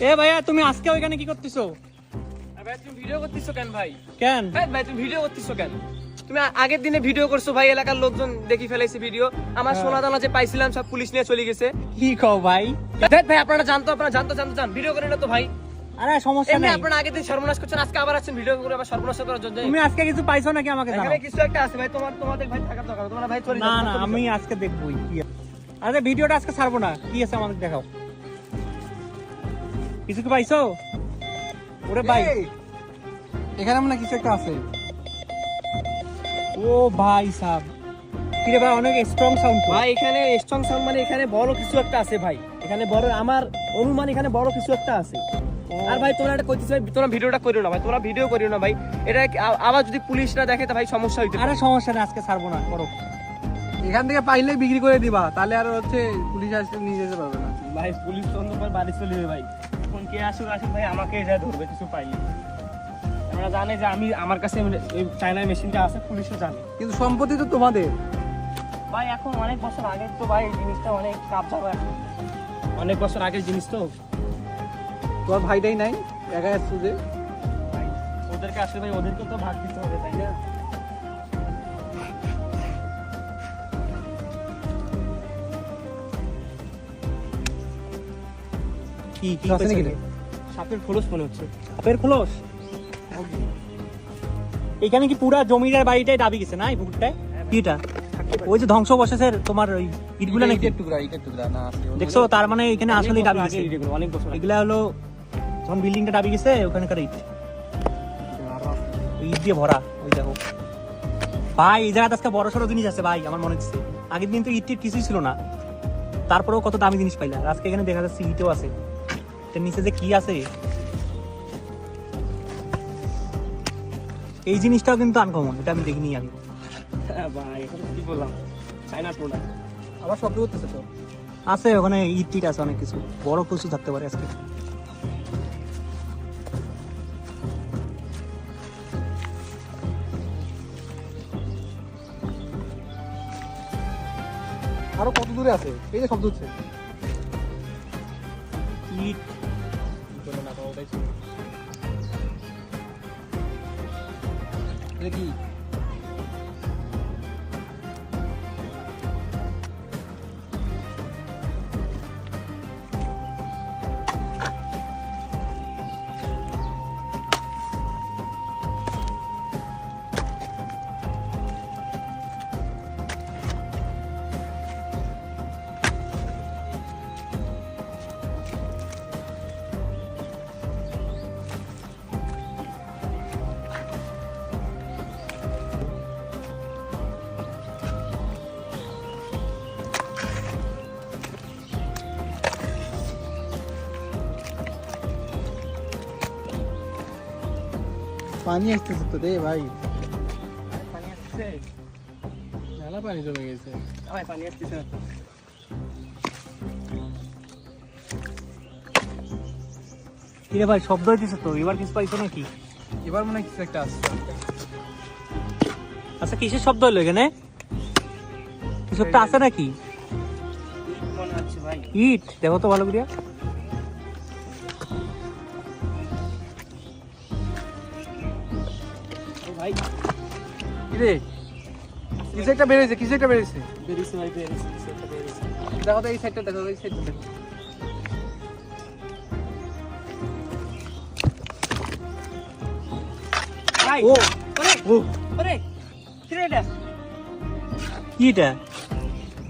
এ ভাইয়া তুমি আজকে ওইখানে কি করতেছো? ভাই তুমি ভিডিও করতেছো কেন ভাই? কেন ভাই তুমি ভিডিও করতেছো কেন? তুমি আগের দিনে ভিডিও করছো ভাই, এলাকার লোকজন দেখি ফেলাইছে ভিডিও। আমার সোনা দানা যে পাইছিলাম সব পুলিশ নিয়ে চলে গেছে। কি কও ভাই? ভাই আপনারা জানতো জান ভিডিও করেন না তো ভাই। আরে সমস্যা এমনি নাই, আপনারা আগের দিন সর্বনাশ করছেন, আজকে আবার আসছেন ভিডিও করে আবার সর্বনাশ করার জন্য। তুমি আজকে কিছু পাইছো নাকি আমাকে জানাও। এখানে কিছু একটা আছে ভাই, তোমাদের ভাই থাকার দরকার। তোমরা ভাই চলে না যাও। না আমি আজকে দেখবই কি আছে। আরে ভিডিওটা আজকে ছাড়বো না, কি আছে আমাকে দেখাও। কিছু কি পাইছো? ওরে ভাই এখানে মনে হয় কিছু একটা আছে। ও ভাই সাহেব, কি রে ভাই অনেক স্ট্রং সাউন্ড তো। ভাই এখানে স্ট্রং সাউন্ড মানে এখানে বড় কিছু একটা আছে ভাই। এখানে বড়, আমার অনুমান এখানে বড় কিছু একটা আছে। আর ভাই তোমরা এটা কইতেছ ভাই, তোমরা ভিডিওটা করিও না ভাই, তোমরা ভিডিও করিও না ভাই। এটা আবার যদি পুলিশ না দেখে তা ভাই সমস্যা হইতে পারে। আরে সমস্যা নেই, আজকে ছাড়বো না, করো। এখান থেকে পাইলে বিক্রি করে দিবা, তাহলে আর হচ্ছে পুলিশ আসতে নিয়ে যেতে পারবে না। ভাই পুলিশ তখন পর বাড়ি চলে যাবে ভাই। কোন কে আসুক ভাই, আমাকে যা ধরবে কিছু পাইলে। আমরা জানে যে আমার কাছে এই চায়নার মেশিনটা আছে, পুলিশও জানে। কিন্তু সম্পত্তি তো তোমাদের। ভাই এখন অনেক বছর আগে তো ভাই এই জিনিসটা অনেক কাবজা ভাই, অনেক বছর আগের জিনিস তো তোমার ভাইটাই নাই, একা আসছো যে। ভাই। ওদেরকে আসলে ভাই ওদেরকে তো ভাগ দিতে হবে তাই না? কি কি আছে নাকি রে? সাপের খোলস মনে হচ্ছে। সাপের খোলস? এখানে কি পুরা জমিদার বাড়িটাই দাবি গেছে না এই পুকুরটায়? কিটা ওই যে ধ্বংস বসেছে তোমার ওই ইটগুলা নাকি? ইটের টুকরা না আছে। দেখছো, তার মানে এখানে আসলেই দাবি গেছে। অনেক বছর আগে। এগুলা হলো যখন বিল্ডিংটা দাবি গেছে ওখানকার ইট, ওই ইট দিয়ে ভরা। ওই দেখো ভাই, এই জায়গাতে আজকে বড় সড়ো জিনিস আছে ভাই, আমার মনে হচ্ছে। আগের দিন তো ইট টিট কিছুই ছিল না, তারপরেও কত দামি জিনিস পাইলা। আজকে এখানে দেখা যাচ্ছে ইটও আছে, এটার নিচে যে কি আছে। এই জিনিসটাও কিন্তু আনকমন, এটা আমি দেখিনি আগে। ভাই এখন কি বললাম, চায়না প্রোডাক্ট। আবার শব্দ করতেছে তো। আছে ওখানে ইট টিট আছে, অনেক কিছু বড় কিছু থাকতে পারে আজকে। আরো কত দূরে আছে? এই যে শব্দ হচ্ছে। ইট এটা কি? পানি আসতেছে তো রে ভাই, পানি আসছে মেলা পানি জমে গেছে। ভাই, পানি আসতেছে না। কিরে ভাই শব্দ হইতেছে তো, এবার কিছু পাইছো নাকি? এবার মনে হয় কিছু একটা আসছে। আচ্ছা কিসের শব্দ হলো এখানে? কিছু একটা আছে নাকি? মনে হচ্ছে ভাই। ইট দেখো তো ভালো করিয়া। ভাই কি রে? কিছু একটা বেরিয়েছে, কিছু একটা বেরিয়েছে। বেরিয়েছে ভাই, বেরিয়েছে কিছু একটা বেরিয়েছে। দেখো তো এই সাইডটা, দেখো এই সাইডটা দেখো। ভাই ও ওরে ও ওরে, কি রে এটা? কি এটা?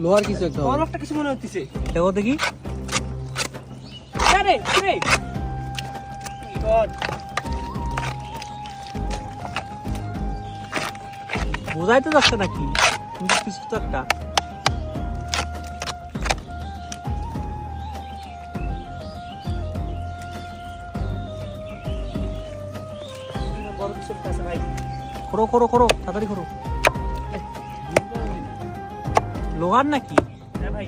লোহার কিছু একটা হবে। বড় একটা কিছু মনে হচ্ছে। দেখো দেখি। আরে কি রে? গড, বোঝাইতে যাচ্ছে নাকি, কিন্তু কিছু তো একটা। বড় কিছু একটা আছে ভাই। করো করো করো, তাড়াতাড়ি করো। লোহার নাকি? হ্যাঁ ভাই,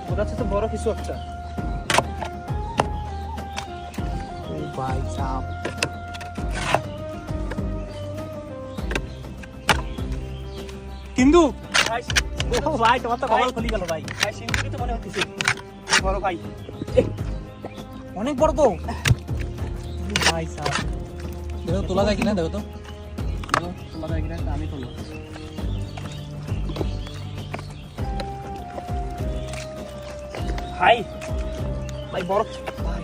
বোঝা যাচ্ছে তো বড় কিছু একটা। ও ভাই সাপ, কিন্তু ভাই ও ভাই তোমার তো কপাল খুলি গেল ভাই। ভাই সিন্ধুকে তো মনে হচ্ছে। বড় ভাই। অনেক বড় তো ভাই স্যার। দেখো তোলা যায় কিনা, দেখো তো। তোলা যায় কিনা, আমি তুলবো। ভাই ভাই বড় ভাই।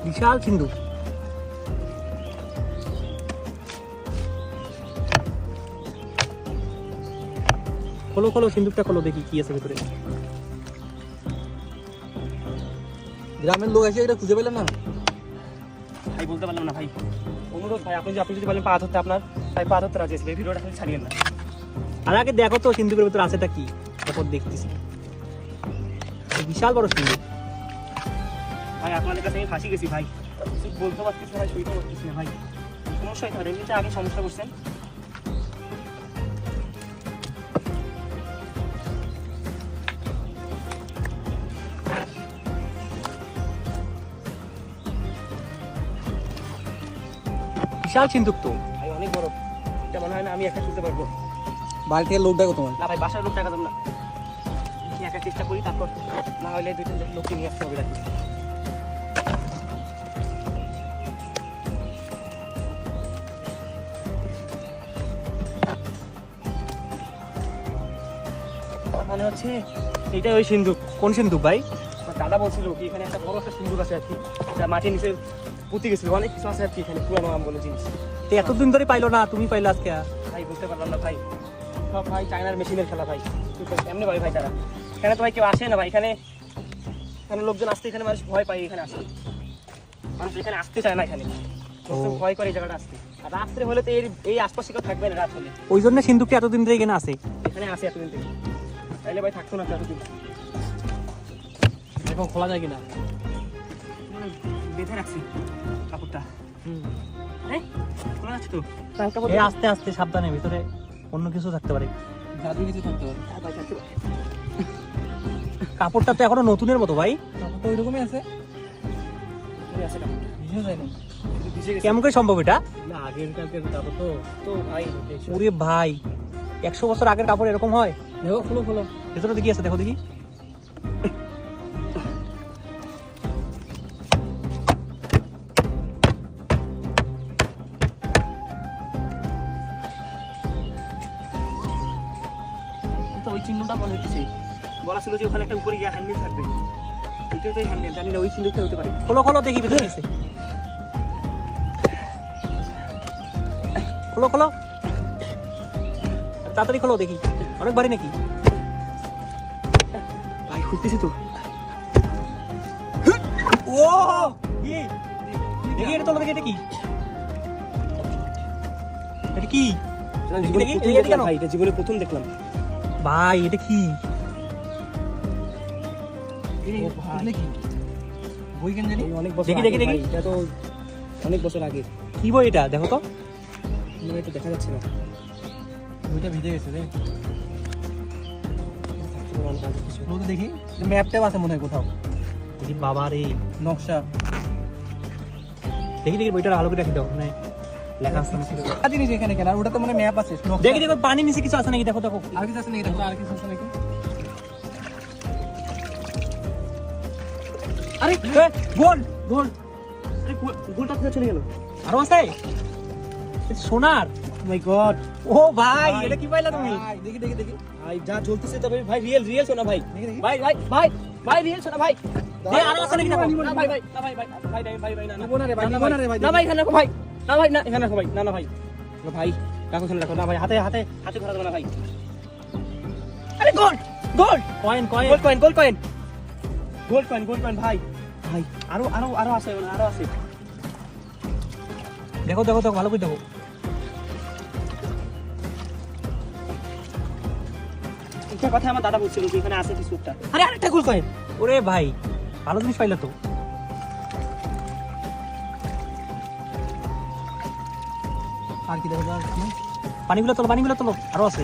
বিশাল সিন্ধু। খোলো খোলো সিন্ধুকটা খোলো, দেখি কি আছে ভিতরে। গ্রামের লোক এসে এটা খুঁজে পেলেন না? ভাই বলতে পারলাম না ভাই। অনুরোধ ভাই, আপনি যদি বলেন পা ধরতে, আপনার তাই পা ধরতে রাজি আছি। এই ভিডিওটা খালি ছাড়িয়েন না। আর আগে দেখো তো সিন্ধুকের ভিতরে আছেটা কি, তারপর দেখতেছি। বিশাল বড় সিন্ধু। ভাই আপনাদের কাছে আমি ফাঁসি গেছি ভাই, কিছু বলতে পারতেছি না ভাই, সইতে পারতেছি না ভাই। সমস্যা হতে পারে, এমনিতে আগে সমস্যা করছেন। বিশাল সিন্ধুক তো। ভাই অনেক বড়, এটা মনে হয় না আমি একা তুলতে পারবো। বাড়ি থেকে লোক দেখো তোমার। না ভাই, বাসার লোক টাকা দেব না, আমি একা চেষ্টা করি, তারপর না হলে দুই তিনজন লোককে নিয়ে আসতে হবে রাখি। মনে হচ্ছে এইটাই ওই সিন্ধুক। কোন সিন্ধুক ভাই? আমার দাদা বলছিল কি এখানে একটা বড় একটা সিন্ধুক আছে আর কি, যা মাটির নিচে পুঁতে গেছিল, অনেক কিছু আছে আর কি এখানে, পুরানো আমলের জিনিস। তো এতদিন ধরে পাইলো না, তুমি পাইলে আজকে? ভাই বলতে পারলাম না ভাই, সব ভাই চায়নার মেশিনের খেলা ভাই, এমনি ভাই তারা এখানে তো ভাই কেউ আসে না ভাই, এখানে লোকজন আসতে, এখানে মানুষ ভয় পায়, এখানে আসতে মানুষ এখানে আসতে চায় না, এখানে লোকজন ভয় করে এই জায়গাটা আসতে। আর রাত্রে হলে তো এই আশপাশে কেউ থাকবে না রাত হলে, ওই জন্য সিন্ধুকটা এতদিন ধরে এখানে আছে। এখানে আসে এতদিন থেকে, তাইলে ভাই থাকতো না এতদিন। দেখো খোলা যায় কিনা। বেঁধে রাখছি কাপড়টা, হ্যাঁ খোলা যাচ্ছে তো। এই আস্তে আস্তে সাবধানে, ভিতরে অন্য কিছু থাকতে পারে। জাদু কিছু থাকতে পারে। হ্যাঁ ভাই থাকতে পারে। কাপড়টা তো এখনো নতুনের মতো ভাই। তো ওইরকমই আছে, এখানে আছে কাপড়, ভিজে যায় না। কিন্তু ভিজে গেছে। কেমন করে সম্ভব এটা? না আগের কালকের কাপড় তো। তো ভাই ওরে ভাই, 100 বছর আগের কাপড় এরকম হয়? দেখো খোলো খোলো। ভেতরে দেখি আছে, দেখো দেখি। তো ওই চিহ্নটা মনে হচ্ছে, বলা ছিল যে ওখানে একটা উপরে গিয়ে হ্যান্ডেল থাকবে, ওইটাই তো হ্যান্ডেল, জানি না ওই চিহ্নটা হতে পারে। খোলো খোলো দেখি ভিতরে আছে। খোলো খোলো তাড়াতাড়ি খোলো দেখি, অনেক ভারী নাকি? ভাই খুঁজতেছি তো। ও কি দেখি, এটা তোলো দেখি, এটা কি? এটা কি জীবনে দেখি, প্রথম এটা দেখলাম কেন? ভাই, এটা জীবনে প্রথম দেখলাম ভাই, এটা কি? ও ভাই কি বই কেন জানি। এই অনেক বছর দেখি, আগে দেখি, দেখি। ভাই, এটা তো অনেক বছর আগে, কি বই এটা? দেখো তো। কিন্তু এটা দেখা যাচ্ছে না। বইটা ভিজে গেছে রে। থাকতে পারে অনেক আগে কিছু। ও তো দেখি ম্যাপ ট্যাপ আছে মনে হয় কোথাও, দেখি বাবা রে, নকশা। দেখি দেখি বইটার আলো করে রাখি দাও, মানে লেখা আছে নাকি? আর জিনিস এখানে কেন, আর ওটা তো মানে ম্যাপ আছে, নকশা। দেখি দেখো পানি নিচে কিছু আছে নাকি, দেখো দেখো। আর কিছু আছে নাকি দেখো, আর কিছু আছে নাকি। আরে গোল গোল, আরে গোলটা কোথায় চলে গেল? আরো আছে? এটা সোনার। মাই গড ও ভাই, এটা কি পাইলা তুমি? ভাই, দেখি দেখি দেখি। ভাই, যা জ্বলতেছে তবে ভাই রিয়েল শোনা ভাই, দেখি দেখি। ভাই ভাই ভাই ভাই রিয়েল শোনা ভাই। দে, আরো আছে নাকি দেখো। না ভাই ভাই না ভাই ভাই ভাই ভাই ভাই না নিবো না রে ভাই, না নিবো না রে ভাই, না ভাই, এখানে রাখো ভাই, না ভাই, না এখানে রাখো ভাই, না না ভাই, না ভাই রাখো, এখানে রাখো, না ভাই, হাতে হাতে হাতে ধরা দেবো না ভাই। আরে gold gold coin coin. Gold coin gold coin gold coin gold coin ভাই ভাই, আরো আরো আরো আছে, আরো আছে। দেখো দেখো দেখো, ভালো করে দেখো। একটা কথা আমার দাদা বলছিল যে এখানে আছে কিছু একটা। আরে আরেকটা গোল কয়েন। ওরে ভাই, ভালো জিনিস পাইলা তো। আর কি দেখো, আর কি? পানিগুলো তোলো, আরো আছে।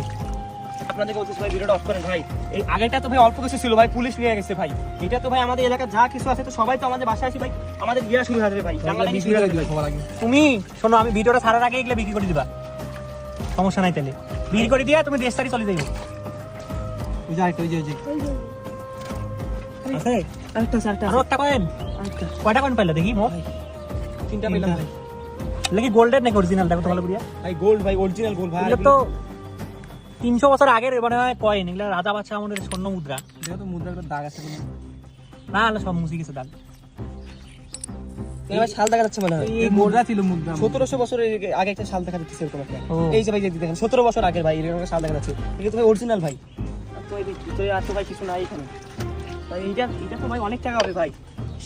আপনাদেরকে বলতেছি ভাই, ভিডিওটা অফ করেন ভাই। এই আগেরটা তো ভাই অল্প কিছু ছিল ভাই, পুলিশ নিয়ে গেছে ভাই। এটা তো ভাই আমাদের এলাকার যা কিছু আছে তো সবাই তো আমাদের বাসায় আসি ভাই, আমাদের বিয়া শুরু হয়ে যাবে ভাই, জানলা বিক্রি শুরু করে হয়ে দিবে যাবে। সবার আগে। তুমি শোনো, আমি ভিডিওটা ছাড়ার আগে এগুলো বিক্রি করে দিবা, সমস্যা নাই। তাহলে বিক্রি করে দিয়া তুমি দেশ সারি চলে যাইবো। ওই যে আরেকটা, ওই যে আছে আরেকটা আছে, আরেকটা আরো আছে, একটা কয়েন, আরেকটা। কয়টা কয়েন পাইলা দেখি মোট? তিনটা পেলাম ভাই। লাগি গোল্ডের নাকি অরিজিনাল দেখো তো ভালো করিয়া। ভাই গোল্ড ভাই, অরিজিনাল গোল্ড ভাই। এগুলো তো 300 বছর আগের মানে হয় কয়েন, এগুলো রাজা বাদশাহ আমাদের স্বর্ণ মুদ্রা। যেহেতু মুদ্রার একটা দাগ আছে কোনো। না না সব মুছে গেছে দাগ। এই ভাই শাল দেখা যাচ্ছে মনে হয়। এই মুদ্রা ছিল মুদ্রা। 1700 বছরের আগে একটা শাল দেখা যাচ্ছে এরকম একটা। ও। এই যে ভাই যে দেখেন 17 বছর আগের ভাই এরকম একটা শাল দেখা যাচ্ছে। এটা তো ভাই অরিজিনাল ভাই। তো এই তো আর তো ভাই কিছু নাই এখানে। ভাই এটা তো ভাই অনেক টাকা হবে ভাই।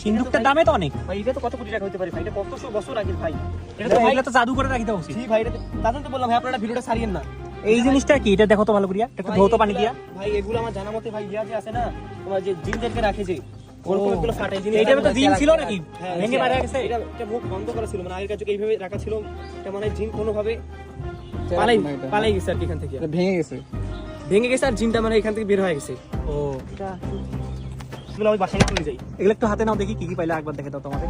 সিন্দুকটার দামে তো অনেক। ভাই এটা তো কত কোটি টাকা হতে পারে ভাই, এটা কতশো বছর আগের ভাই। এটা তো ভাই এগুলো তো জাদু করে রাখি দেওয়া উচিত। জি ভাই, এটা দাদা তো বললাম ভাই আপনারা ভিডিওটা ছাড়িয়েন না। এই জিনিসটা কি এটা দেখো তো ভালো করিয়া, একটু ভাই ধৌত পানি দিয়া। ভাই এগুলো আমার জানা মতে ভাই ইয়া যে আছে না, তোমার যে জিনদেরকে রাখে যে ওরকম এগুলো ফাটে জিনিস। এইটার ভিতরে জিন ছিল নাকি? হ্যাঁ, ভেঙে বাইরে গেছে? এটা মুখ বন্ধ করা ছিল, মানে আগেকার যুগে এইভাবে রাখা ছিল। এটা মানে জিন কোনোভাবে না এটা। পালাই গেছে আর কি এখান থেকে, এটা ভেঙে গেছে। ভেঙে গেছে আর জিনটা মানে এখান থেকে বের হয়ে গেছে। ও এটা এগুলো আমি বাসায় চলে যাই। এগুলো একটু হাতে নাও দেখি কি কি পাইলে একবার দেখে দাও তোমাদের।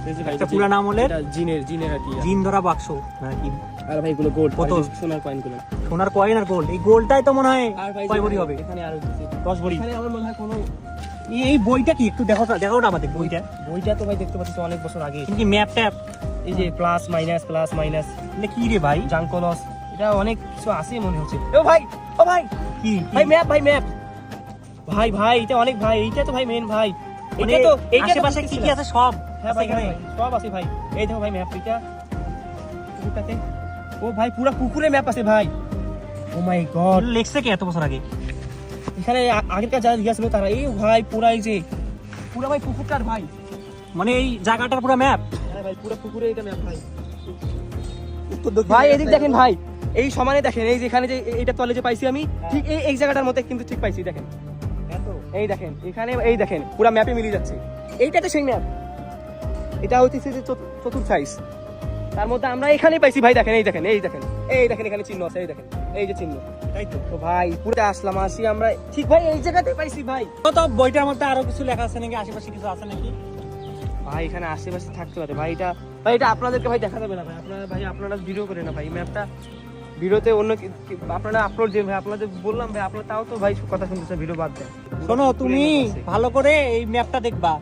এই যে ভাই, একটা পুরানা আমলের এটা জিনের আর কি। জিন ধরা বাক্স নাকি আর ভাই এগুলো গোল্ড কত? সোনার কয়েনগুলো। সোনার কয়েন আর গোল্ড, এই গোল্ডটাই তো মনে হয় আর ভাই কয় ভরি হবে? এখানে আর 10 ভরি। এখানে আমার মনে হয় কোনো এই বইটা কি একটু দেখো দেখো না আমাদের বইটা। বইটা তো ভাই দেখতে পাচ্ছি অনেক বছর আগে। কি ম্যাপ ট্যাপ এই যে প্লাস মাইনাস এটা কি রে ভাই? জাঙ্কলস, এটা অনেক কিছু আছে মনে হচ্ছে। ও ভাই, ও ভাই, কি ভাই ম্যাপ, ভাই এটা অনেক ভাই, এইটা তো ভাই মেন ভাই। মানে এইটা তো আশেপাশে কি কি আছে সব হ্যাঁ ভাই, এখানে? সব আছে ভাই। এই দেখো ভাই ম্যাপ, এটা পুকুরটাতে। ও ভাই পুরো পুকুরে ম্যাপ আছে ভাই। ও মাই গড, লেখছে কি এত বছর আগে? এখানে আগেরকার যারা গিয়েছিল তারা এই ভাই পুরা এই যে পুরা ভাই পুকুরটার ভাই। মানে এই জায়গাটার পুরো ম্যাপ। হ্যাঁ ভাই পুরো পুকুরে এটা ম্যাপ ভাই। ভাই এদিক দেখেন ভাই, এই সমানে দেখেন, এই যেখানে যে এইটা তলে যে পাইছি আমি, ঠিক এই জায়গাটার মধ্যে কিন্তু ঠিক পাইছি। দেখেন এই দেখেন এখানে, এই দেখেন পুরো ম্যাপে মিলে যাচ্ছে। এইটা তো সেই ম্যাপ, এটা হচ্ছে যে চতুর্থ সাইজ, তার মধ্যে আমরা এখানেই পাইছি ভাই। দেখেন এই দেখেন এখানে চিহ্ন আছে, এই দেখেন এই যে চিহ্ন। তাই তো। তো ভাই পুরো আসলাম আসি আমরা ঠিক ভাই এই জায়গাতে পাইছি ভাই। তো বইটার মধ্যে আরো কিছু লেখা আছে নাকি? আশেপাশে কিছু আছে নাকি? ভাই এখানে আশেপাশে থাকতে পারে ভাই। এটা আপনাদেরকে ভাই দেখা যাবে না ভাই, আপনারা ভিডিও করে না ভাই ম্যাপটা। ভিডিওতে অন্য আপনারা আপলোড দিয়ে ভাই, আপনাদের বললাম ভাই, আপনারা তাও তো ভাই কথা শুনতেছে, ভিডিও বাদ দেন। শোনো, তুমি ভালো করে এই ম্যাপটা দেখবা,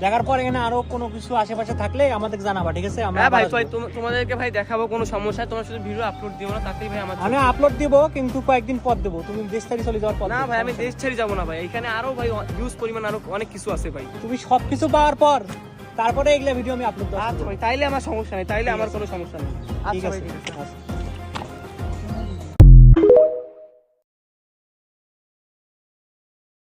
দেখার পর এখানে আরো কোনো কিছু আশেপাশে থাকলে আমাদের জানাবা, ঠিক আছে? আমরা হ্যাঁ ভাই, আবার আসবো। তোমাদেরকে ভাই দেখাবো, কোনো সমস্যা তোমরা শুধু ভিডিও আপলোড দিও না, তাতেই ভাই আমার। আমি আপলোড দিব কিন্তু কয়েকদিন পর দেবো, তুমি দেশ থেকে চলে যাওয়ার পর না দেবো। ভাই আমি দেশ ছেড়ে যাবো না ভাই, এখানে আরো ভাই হিউজ পরিমাণ আরো অনেক কিছু আছে ভাই। তুমি সবকিছু পাওয়ার পর তারপরে এগুলা ভিডিও আমি আপলোড দেবো। আচ্ছা ভাই, তাইলে আমার সমস্যা নেই, তাইলে আমার কোনো সমস্যা নেই। ঠিক আচ্ছা আছে ভাই, ঠিক আছে। আচ্ছা।